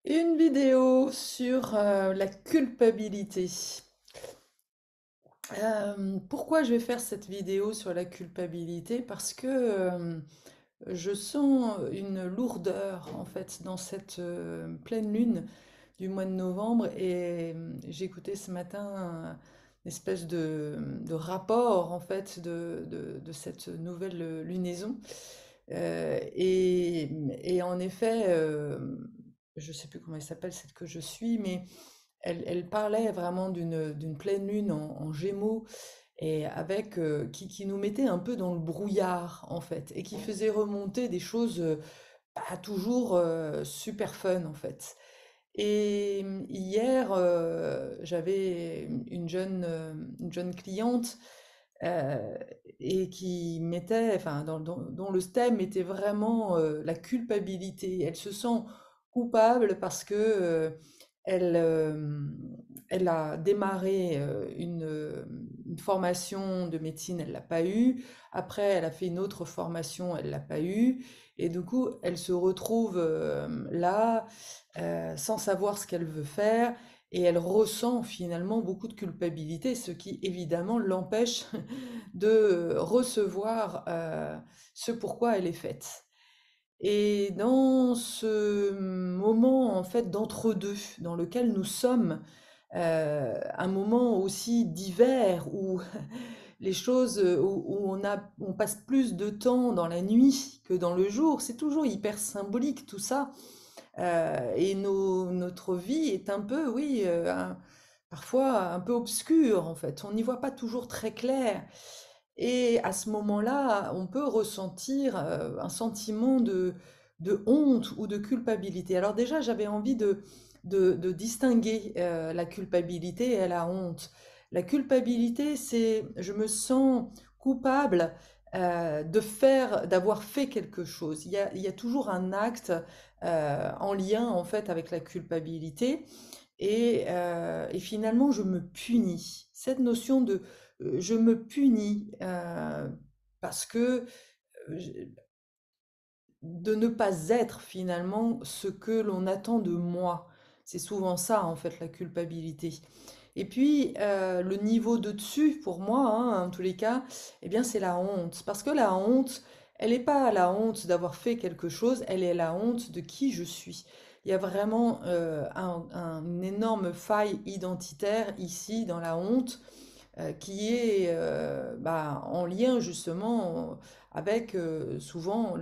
Une vidéo sur la culpabilité. Pourquoi je vais faire cette vidéo sur la culpabilité? Parce que je sens une lourdeur en fait dans cette pleine lune du mois de novembre et j'ai écouté ce matin une espèce de rapport en fait de cette nouvelle lunaison. Et en effet, je ne sais plus comment elle s'appelle, celle que je suis, mais elle parlait vraiment d'une pleine lune en Gémeaux et avec qui nous mettait un peu dans le brouillard en fait et qui faisait remonter des choses pas toujours super fun en fait. Et hier, j'avais une jeune cliente euh, et qui mettait, enfin, dont le thème était vraiment la culpabilité. Elle se sent coupable parce que elle, elle a démarré une formation de médecine, elle l'a pas eue. Après, elle a fait une autre formation, elle l'a pas eue. Et du coup, elle se retrouve là, sans savoir ce qu'elle veut faire. Et elle ressent finalement beaucoup de culpabilité, ce qui évidemment l'empêche de recevoir ce pourquoi elle est faite. Et dans ce moment en fait d'entre-deux dans lequel nous sommes, un moment aussi divers où les choses, on passe plus de temps dans la nuit que dans le jour, c'est toujours hyper symbolique tout ça. Et notre vie est un peu, oui, parfois un peu obscure en fait. On n'y voit pas toujours très clair. Et à ce moment-là, on peut ressentir un sentiment de honte ou de culpabilité. Alors déjà, j'avais envie de distinguer la culpabilité et la honte. La culpabilité, c'est je me sens coupable d'avoir fait quelque chose. Il y a toujours un acte en lien en fait avec la culpabilité et finalement je me punis. Cette notion de je me punis parce que de ne pas être finalement ce que l'on attend de moi. C'est souvent ça en fait la culpabilité. Et puis le niveau de dessus pour moi, hein, en tous les cas, eh bien c'est la honte. Parce que la honte, elle n'est pas la honte d'avoir fait quelque chose, elle est la honte de qui je suis. Il y a vraiment une énorme faille identitaire ici dans la honte qui est bah, en lien justement avec souvent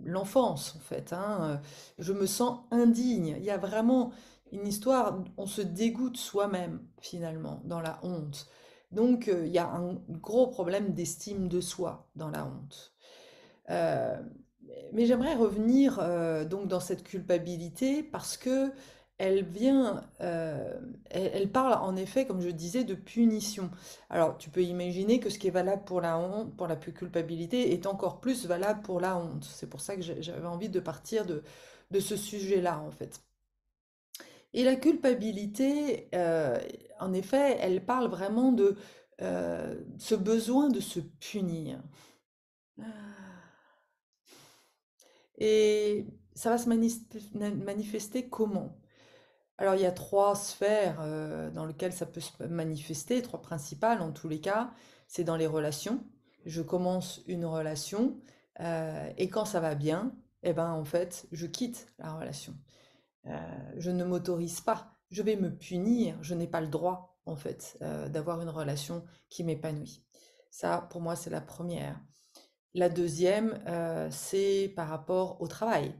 l'enfance en fait, hein. Je me sens indigne. Il y a vraiment une histoire, on se dégoûte soi-même finalement dans la honte. Donc il y a un gros problème d'estime de soi dans la honte. Euh, mais j'aimerais revenir donc dans cette culpabilité parce que elle vient, elle parle en effet, comme je disais, de punition. Alors tu peux imaginer que ce qui est valable pour la honte, pour la culpabilité, est encore plus valable pour la honte. C'est pour ça que j'avais envie de partir de ce sujet-là en fait. Et la culpabilité, en effet, elle parle vraiment de ce besoin de se punir. Et ça va se manifester comment? Alors, il y a trois sphères dans lesquelles ça peut se manifester, trois principales en tous les cas. C'est dans les relations. Je commence une relation et quand ça va bien, eh ben, en fait, je quitte la relation. Euh, je ne m'autorise pas. Je vais me punir. Je n'ai pas le droit, en fait, d'avoir une relation qui m'épanouit. Ça, pour moi, c'est la première. La deuxième, c'est par rapport au travail.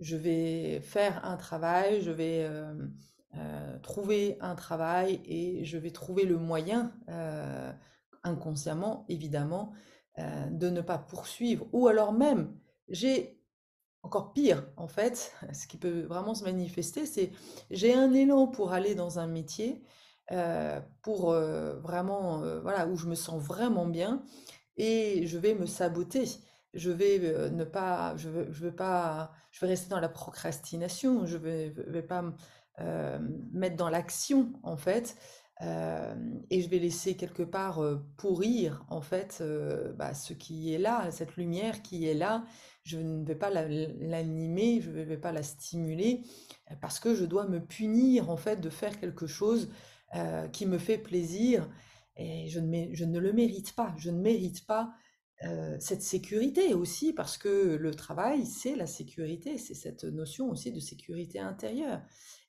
Je vais faire un travail, je vais trouver un travail et je vais trouver le moyen, inconsciemment évidemment, de ne pas poursuivre. Ou alors même, j'ai encore pire en fait, ce qui peut vraiment se manifester, c'est j'ai un élan pour aller dans un métier, pour vraiment, voilà, où je me sens vraiment bien et je vais me saboter. Je vais ne pas, je vais pas, je vais rester dans la procrastination. Vais pas mettre dans l'action en fait, et je vais laisser quelque part pourrir en fait bah, ce qui est là, cette lumière qui est là. je ne vais pas l'animer, je ne vais pas la stimuler, parce que je dois me punir en fait de faire quelque chose qui me fait plaisir, et je ne le mérite pas. Je ne mérite pas cette sécurité aussi, parce que le travail, c'est la sécurité, c'est cette notion aussi de sécurité intérieure.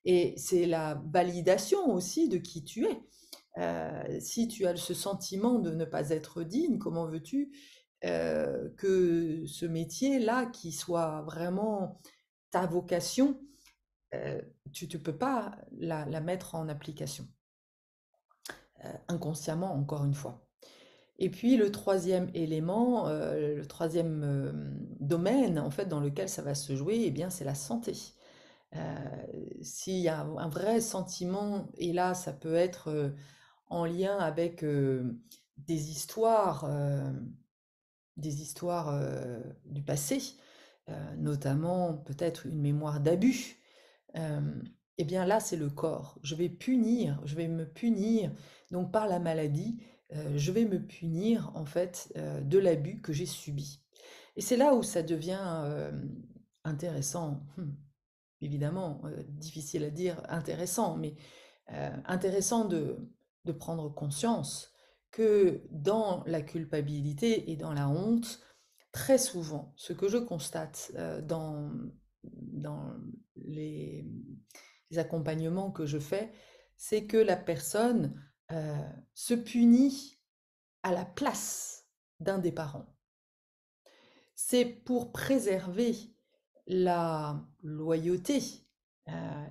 Et c'est la validation aussi de qui tu es. Si tu as ce sentiment de ne pas être digne, comment veux-tu que ce métier-là, qui soit vraiment ta vocation, euh, tu ne peux pas la mettre en application, inconsciemment encore une fois. Et puis le troisième élément, le troisième domaine en fait dans lequel ça va se jouer, eh bien c'est la santé. S'il y a un vrai sentiment, et là ça peut être en lien avec des histoires du passé, notamment peut-être une mémoire d'abus, euh, eh bien là c'est le corps. Je vais me punir, donc par la maladie, je vais me punir en fait de l'abus que j'ai subi. Et c'est là où ça devient intéressant, évidemment, difficile à dire intéressant, mais intéressant de prendre conscience que dans la culpabilité et dans la honte, très souvent, ce que je constate dans les accompagnements que je fais, c'est que la personne se punit à la place d'un des parents. C'est pour préserver la loyauté,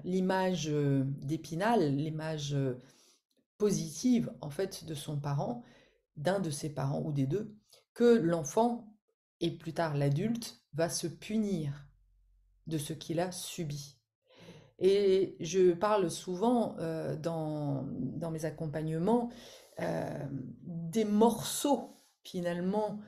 l'image d'Épinal, l'image positive en fait de son parent, d'un de ses parents ou des deux, que l'enfant et plus tard l'adulte va se punir de ce qu'il a subi. Et je parle souvent dans mes accompagnements des morceaux finalement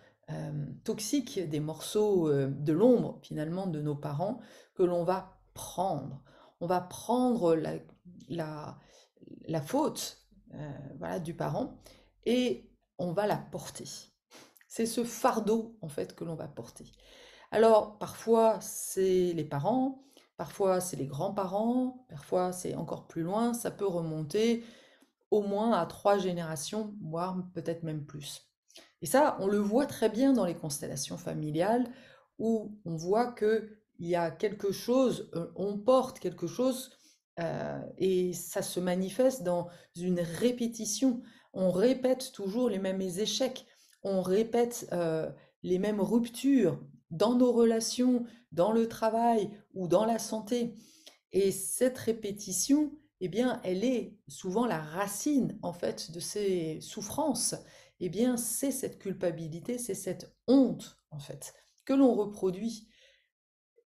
toxiques, des morceaux de l'ombre finalement de nos parents que l'on va prendre. On va prendre la, la faute voilà, du parent et on va la porter. C'est ce fardeau en fait que l'on va porter. Alors, parfois, c'est les parents, parfois, c'est les grands-parents, parfois, c'est encore plus loin, ça peut remonter au moins à 3 générations, voire peut-être même plus. Et ça, on le voit très bien dans les constellations familiales, où on voit qu'il y a quelque chose, on porte quelque chose, et ça se manifeste dans une répétition. On répète toujours les mêmes échecs, on répète les mêmes ruptures dans nos relations, dans le travail ou dans la santé. Et cette répétition, eh bien, elle est souvent la racine, en fait, de ces souffrances. Eh bien, c'est cette culpabilité, c'est cette honte, en fait, que l'on reproduit.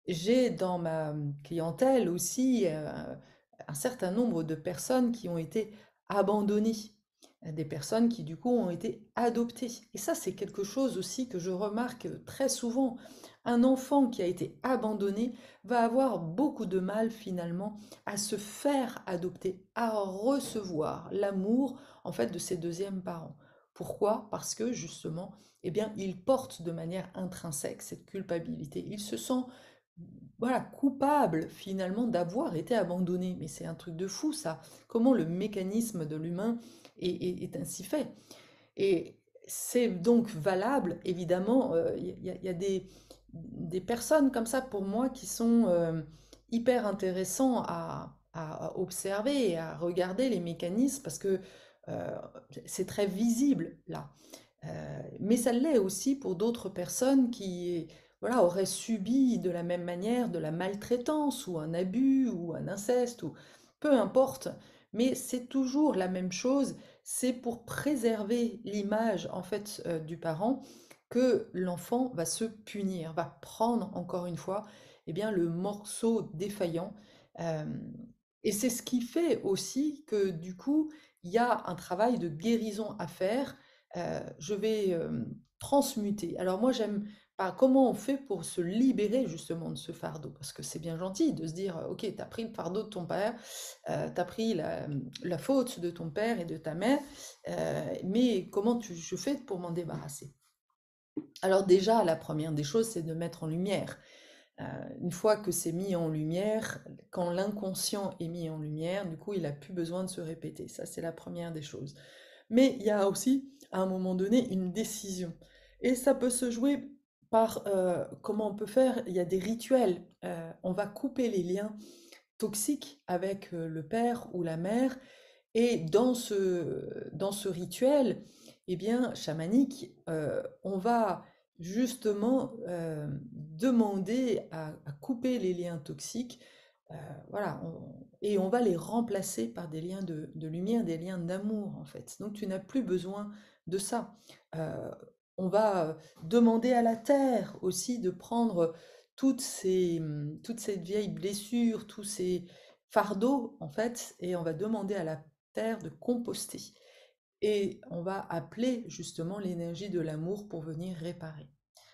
J'ai dans ma clientèle aussi un certain nombre de personnes qui ont été abandonnées, des personnes qui du coup ont été adoptées. Et ça, c'est quelque chose aussi que je remarque très souvent. Un enfant qui a été abandonné va avoir beaucoup de mal finalement à se faire adopter, à recevoir l'amour en fait de ses deuxièmes parents. Pourquoi? Parce que justement, eh bien, il porte de manière intrinsèque cette culpabilité. Il se sent voilà, coupable finalement d'avoir été abandonné. Mais c'est un truc de fou ça. Comment le mécanisme de l'humain est ainsi fait. Et c'est donc valable, évidemment, y a des personnes comme ça pour moi qui sont hyper intéressants à observer et à regarder les mécanismes parce que euh, c'est très visible là. Mais ça l'est aussi pour d'autres personnes qui voilà, auraient subi de la même manière de la maltraitance ou un abus ou un inceste ou peu importe. Mais c'est toujours la même chose, c'est pour préserver l'image en fait du parent que l'enfant va se punir, va prendre encore une fois eh bien, le morceau défaillant. Euh, et c'est ce qui fait aussi que du coup, il y a un travail de guérison à faire. Je vais transmuter. Alors moi, j'aime pas comment on fait pour se libérer justement de ce fardeau, parce que c'est bien gentil de se dire, ok, tu as pris le fardeau de ton père, tu as pris la faute de ton père et de ta mère, mais comment je fais pour m'en débarrasser? Alors déjà, la première des choses, c'est de mettre en lumière. Euh, une fois que c'est mis en lumière, quand l'inconscient est mis en lumière, du coup, il n'a plus besoin de se répéter. Ça, c'est la première des choses. Mais il y a aussi, à un moment donné, une décision. Et ça peut se jouer par comment on peut faire. Il y a des rituels. On va couper les liens toxiques avec le père ou la mère. Et dans ce rituel, eh bien, chamanique, on va justement demander à couper les liens toxiques, euh, voilà, et on va les remplacer par des liens de lumière, des liens d'amour, en fait. Donc, tu n'as plus besoin de ça. Euh, on va demander à la terre aussi de prendre toute cette vieille blessure, tous ces fardeaux, en fait, et on va demander à la terre de composter. Et on va appeler justement l'énergie de l'amour pour venir réparer.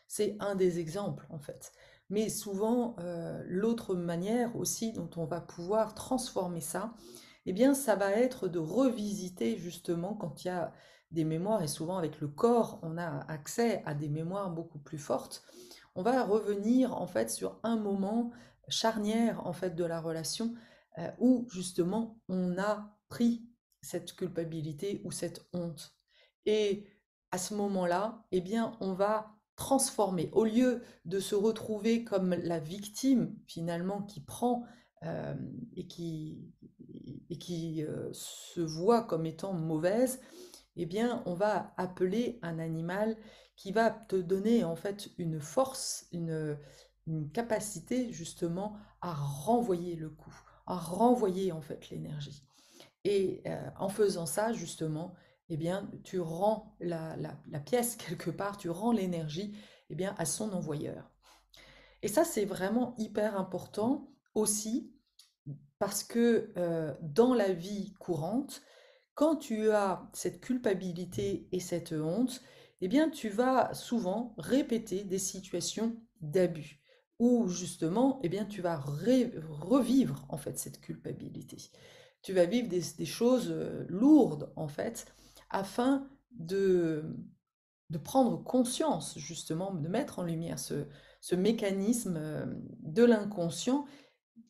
C'est un des exemples en fait. Mais souvent, l'autre manière aussi dont on va pouvoir transformer ça, eh bien, ça va être de revisiter justement quand il y a des mémoires, et souvent avec le corps, on a accès à des mémoires beaucoup plus fortes. On va revenir en fait sur un moment charnière en fait de la relation où justement on a pris cette culpabilité ou cette honte. Et à ce moment-là, eh bien, on va transformer. Au lieu de se retrouver comme la victime, finalement, qui prend euh, et qui se voit comme étant mauvaise, eh bien, on va appeler un animal qui va te donner en fait une force, une capacité justement à renvoyer le coup, à renvoyer en fait l'énergie. Et en faisant ça, justement, eh bien, tu rends la pièce quelque part, tu rends l'énergie eh bien, à son envoyeur. Et ça, c'est vraiment hyper important aussi parce que dans la vie courante, quand tu as cette culpabilité et cette honte, eh bien, tu vas souvent répéter des situations d'abus où justement, eh bien, tu vas revivre en fait cette culpabilité. Tu vas vivre des choses lourdes en fait, afin de prendre conscience justement, de mettre en lumière ce mécanisme de l'inconscient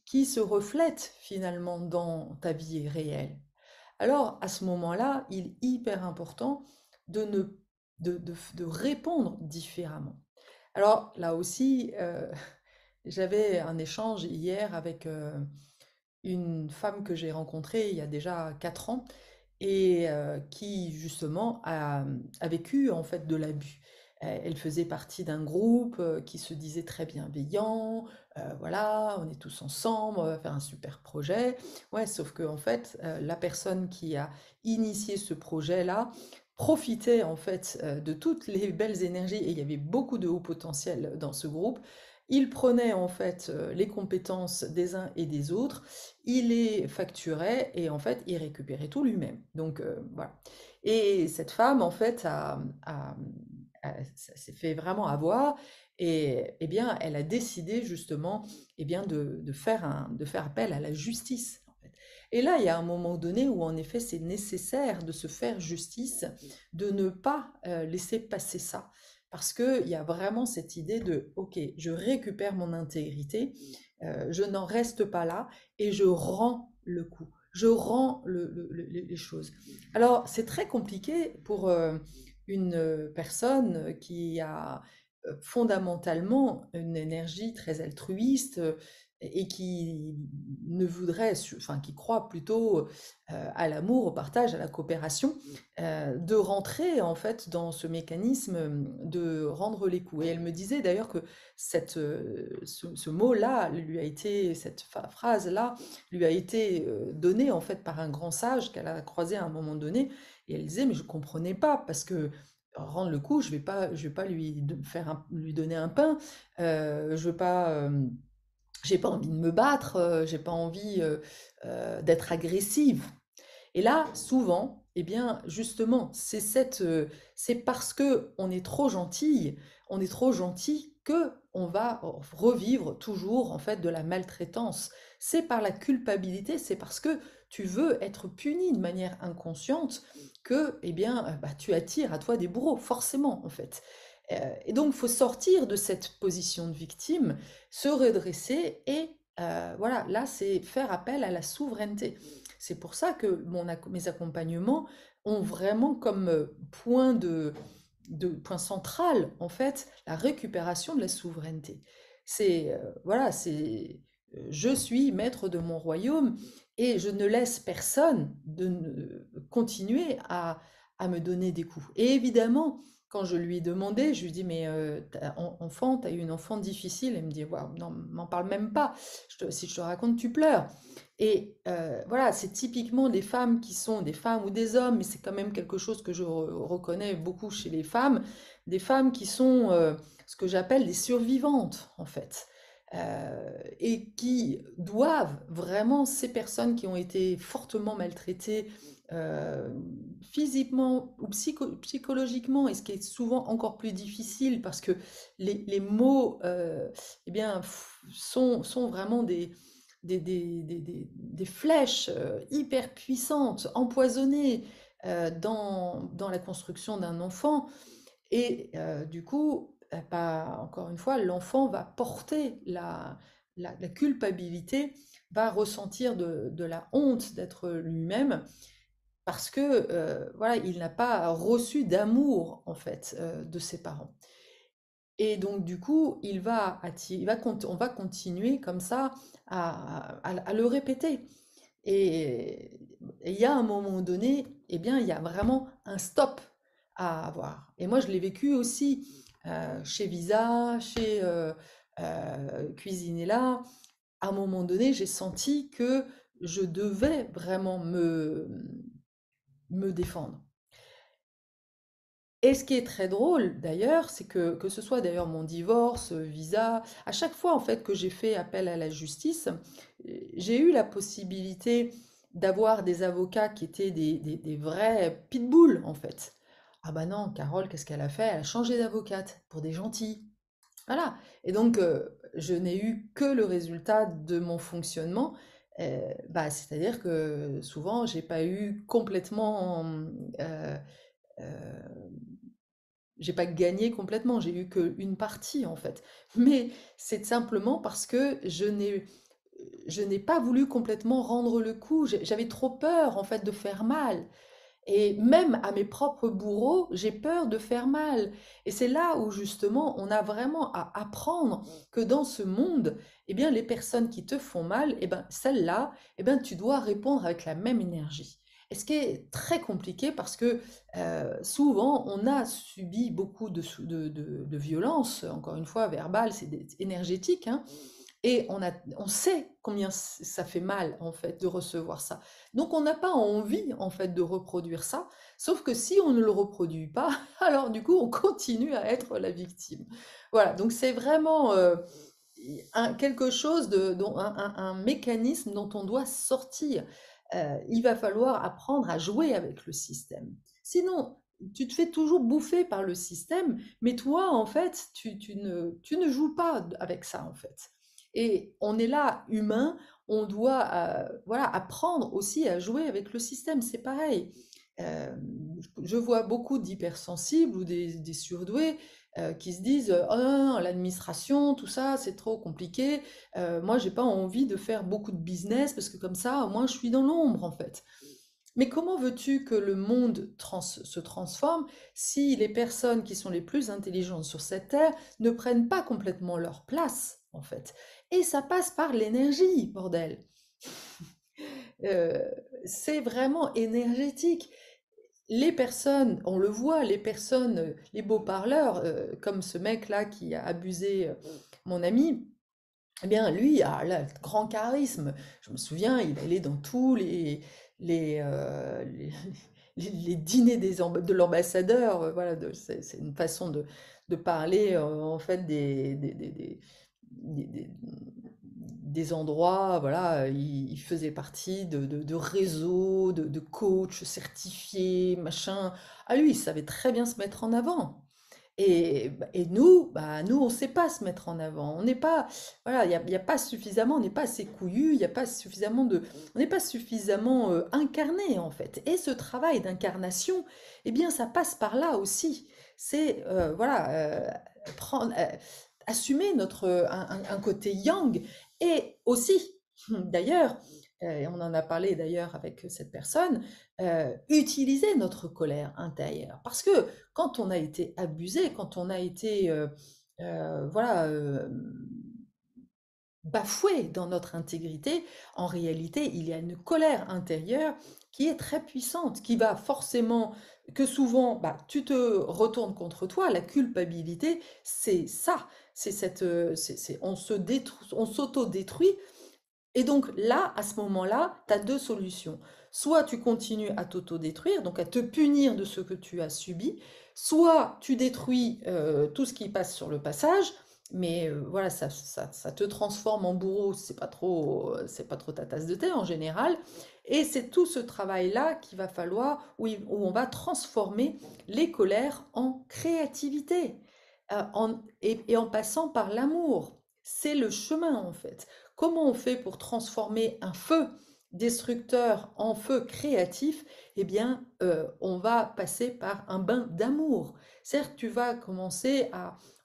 qui se reflète finalement dans ta vie réelle. Alors, à ce moment-là, il est hyper important de, ne, de répondre différemment. Alors, là aussi, j'avais un échange hier avec une femme que j'ai rencontrée il y a déjà 4 ans et qui, justement, a vécu en fait de l'abus. Elle faisait partie d'un groupe qui se disait très bienveillant, voilà, on est tous ensemble, on va faire un super projet. Ouais, sauf que en fait, la personne qui a initié ce projet-là profitait en fait de toutes les belles énergies et il y avait beaucoup de haut potentiel dans ce groupe. Il prenait en fait les compétences des uns et des autres, il les facturait et en fait il récupérait tout lui-même. Donc voilà. Et cette femme en fait ça s'est fait vraiment avoir et eh bien, elle a décidé justement eh bien, de faire appel à la justice. En fait. Et là, il y a un moment donné où en effet c'est nécessaire de se faire justice, de ne pas laisser passer ça. Parce qu'il y a vraiment cette idée de, ok, je récupère mon intégrité, je n'en reste pas là et je rends le coup, je rends les choses. Alors, c'est très compliqué pour une personne qui a fondamentalement une énergie très altruiste et qui ne voudrait, enfin qui croit plutôt à l'amour, au partage, à la coopération, de rentrer en fait dans ce mécanisme de rendre les coups. Et elle me disait d'ailleurs que ce mot-là lui a été, cette phrase-là lui a été donnée en fait par un grand sage qu'elle a croisé à un moment donné. Et elle disait mais je comprenais pas parce que rendre le coup, je vais pas lui donner un pain, je veux pas, j'ai pas envie de me battre, j'ai pas envie d'être agressive. Et là, souvent, eh bien, justement, c'est parce que on est trop gentil que on va revivre toujours en fait de la maltraitance. C'est par la culpabilité, c'est parce que tu veux être puni de manière inconsciente que, eh bien, bah, tu attires à toi des bourreaux, forcément, en fait. Et donc, il faut sortir de cette position de victime, se redresser et voilà, là, c'est faire appel à la souveraineté. C'est pour ça que mes accompagnements ont vraiment comme point point central, en fait, la récupération de la souveraineté. C'est, voilà, c'est, je suis maître de mon royaume et je ne laisse personne continuer à me donner des coups. Et évidemment, quand je lui ai demandé, je lui ai dit, mais enfant, t'as eu une enfant difficile? Elle me dit, waouh, non, m'en parle même pas. Si je te raconte, tu pleures. Et voilà, c'est typiquement des femmes qui sont des femmes ou des hommes, mais c'est quand même quelque chose que je reconnais beaucoup chez les femmes, des femmes qui sont ce que j'appelle des survivantes, en fait. Et qui doivent vraiment, ces personnes qui ont été fortement maltraitées, euh, physiquement ou psychologiquement, et ce qui est souvent encore plus difficile parce que les mots eh bien, sont vraiment des flèches hyper puissantes, empoisonnées dans la construction d'un enfant. Et du coup, bah, encore une fois, l'enfant va porter la culpabilité, va ressentir de la honte d'être lui-même parce que voilà, il n'a pas reçu d'amour en fait de ses parents. Et donc du coup, on va continuer comme ça à le répéter. Et il y a un moment donné, eh bien, il y a vraiment un stop à avoir. Et moi, je l'ai vécu aussi chez Visa, chez Cuisinella. À un moment donné, j'ai senti que je devais vraiment me défendre. Et ce qui est très drôle d'ailleurs, c'est que ce soit d'ailleurs mon divorce, Visa, à chaque fois en fait que j'ai fait appel à la justice, j'ai eu la possibilité d'avoir des avocats qui étaient des vrais pitbulls en fait. Ah bah non, Carole, qu'est-ce qu'elle a fait? Elle a changé d'avocate pour des gentils. Voilà. Et donc, je n'ai eu que le résultat de mon fonctionnement. Bah, c'est-à-dire que souvent, j'ai pas eu complètement euh, j'ai pas gagné complètement, j'ai eu qu'une partie en fait. Mais c'est simplement parce que je n'ai pas voulu complètement rendre le coup. J'avais trop peur en fait de faire mal. Et même à mes propres bourreaux, j'ai peur de faire mal. Et c'est là où justement on a vraiment à apprendre que dans ce monde, eh bien les personnes qui te font mal, eh ben celles-là, eh ben tu dois répondre avec la même énergie. Et ce qui est très compliqué parce que souvent on a subi beaucoup de violences, encore une fois verbales, c'est énergétique, hein, et on sait combien ça fait mal, en fait, de recevoir ça. Donc, on n'a pas envie, en fait, de reproduire ça. Sauf que si on ne le reproduit pas, alors du coup, on continue à être la victime. Voilà, donc c'est vraiment quelque chose un mécanisme dont on doit sortir. Il va falloir apprendre à jouer avec le système. Sinon, tu te fais toujours bouffer par le système, mais toi, en fait, tu ne joues pas avec ça, en fait. Et on est là, humain, on doit voilà, apprendre aussi à jouer avec le système, c'est pareil. Euh, je vois beaucoup d'hypersensibles ou des surdoués qui se disent oh non, non, l'administration, tout ça, c'est trop compliqué. Moi, j'ai pas envie de faire beaucoup de business parce que comme ça, au moins, je suis dans l'ombre en fait. Mais comment veux-tu que le monde se transforme si les personnes qui sont les plus intelligentes sur cette terre ne prennent pas complètement leur place, en fait? Et ça passe par l'énergie, bordel. Euh, c'est vraiment énergétique. Les personnes, on le voit, les personnes, les beaux parleurs, comme ce mec-là qui a abusé mon ami, eh bien, lui a le grand charisme. Je me souviens, il allait dans tous les, euh, les, les dîners de l'ambassadeur. Voilà, c'est une façon de parler en fait des- des- des endroits. Voilà, il faisait partie de réseaux, de coachs certifiés, machin. Ah, lui, il savait très bien se mettre en avant. Et nous, bah, nous, on ne sait pas se mettre en avant. On n'est pas, voilà, il y a pas suffisamment, on n'est pas assez couillu, il y a pas suffisamment on n'est pas suffisamment incarné en fait. Et ce travail d'incarnation, eh bien, ça passe par là aussi. c'est voilà, assumer un côté yang et aussi, d'ailleurs, et on en a parlé d'ailleurs avec cette personne, utiliser notre colère intérieure. Parce que quand on a été abusé, quand on a été voilà, bafoué dans notre intégrité, en réalité, il y a une colère intérieure qui est très puissante, qui va forcément, que souvent, bah, tu te retournes contre toi. La culpabilité, c'est ça. C'est cette, on s'auto-détruit et donc là, à ce moment-là, tu as deux solutions. Soit tu continues à t'auto-détruire, donc à te punir de ce que tu as subi, soit tu détruis tout ce qui passe sur le passage, mais voilà, ça te transforme en bourreau, c'est pas trop ta tasse de thé en général. Et c'est tout ce travail-là qu'il va falloir, où on va transformer les colères en créativité, et en passant par l'amour. C'est le chemin en fait. Comment on fait pour transformer un feu destructeur en feu créatif? Eh bien, on va passer par un bain d'amour. Certes, tu vas commencer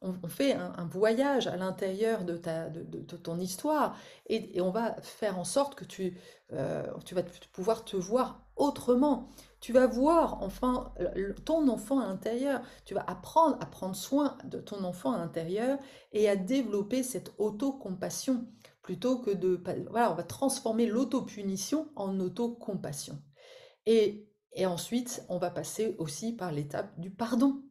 on fait un voyage à l'intérieur de ton histoire et on va faire en sorte que tu vas pouvoir te voir autrement. Tu vas voir enfin ton enfant intérieur. Tu vas apprendre à prendre soin de ton enfant intérieur et à développer cette autocompassion plutôt que voilà, on va transformer l'autopunition en autocompassion. Et ensuite, on va passer aussi par l'étape du pardon.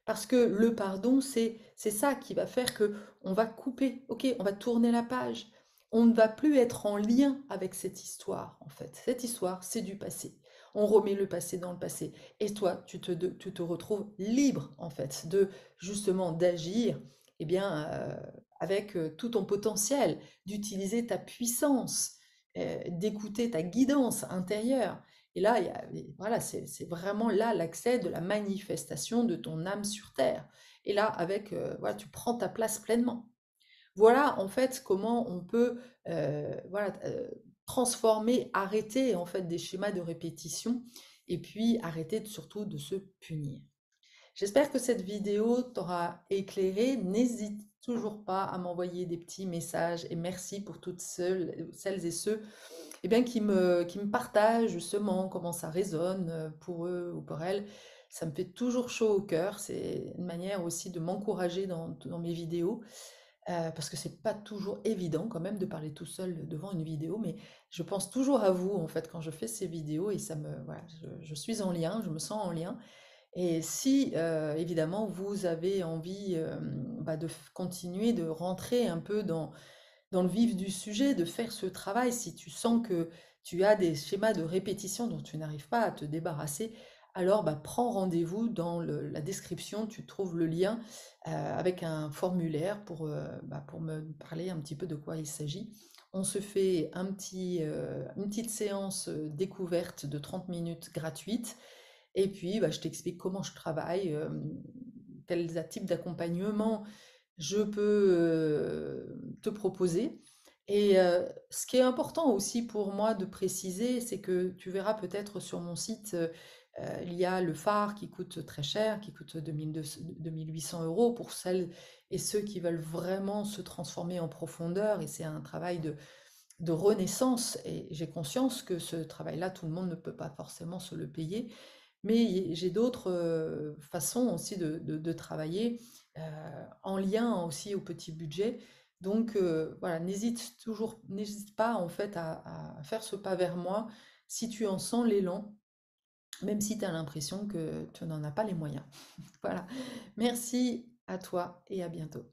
Parce que le pardon, c'est ça qui va faire que on va couper, ok, on va tourner la page. On ne va plus être en lien avec cette histoire, en fait. Cette histoire, c'est du passé. On remet le passé dans le passé. Et toi, tu te retrouves libre, en fait, de justement d'agir, eh bien, avec tout ton potentiel, d'utiliser ta puissance, d'écouter ta guidance intérieure. Et là, voilà, c'est vraiment là l'accès de la manifestation de ton âme sur terre. Et là, voilà, tu prends ta place pleinement. Voilà en fait comment on peut voilà, transformer, arrêter en fait des schémas de répétition et puis arrêter surtout de se punir. J'espère que cette vidéo t'aura éclairé. N'hésite toujours pas à m'envoyer des petits messages et merci pour toutes celles et ceux qui me partagent justement comment ça résonne pour eux ou pour elles. Ça me fait toujours chaud au cœur. C'est une manière aussi de m'encourager dans mes vidéos. Parce que c'est pas toujours évident quand même de parler tout seul devant une vidéo, mais je pense toujours à vous en fait quand je fais ces vidéos et voilà, je suis en lien, je me sens en lien. Et si évidemment vous avez envie bah, continuer de rentrer un peu dans le vif du sujet, de faire ce travail, si tu sens que tu as des schémas de répétition dont tu n'arrives pas à te débarrasser, alors bah, prends rendez-vous dans la description, tu trouves le lien avec un formulaire bah, pour me parler un petit peu de quoi il s'agit. On se fait une petite séance découverte de 30 minutes gratuite et puis bah, je t'explique comment je travaille, quels types d'accompagnement je peux te proposer. Et ce qui est important aussi pour moi de préciser, c'est que tu verras peut-être sur mon site, il y a le phare qui coûte très cher, qui coûte 2800 euros pour celles et ceux qui veulent vraiment se transformer en profondeur. Et c'est un travail de renaissance. Et j'ai conscience que ce travail-là, tout le monde ne peut pas forcément se le payer. Mais j'ai d'autres façons aussi de travailler en lien aussi au petit budget. Donc voilà, n'hésite pas en fait à faire ce pas vers moi si tu en sens l'élan, même si tu as l'impression que tu n'en as pas les moyens. Voilà. Merci à toi et à bientôt.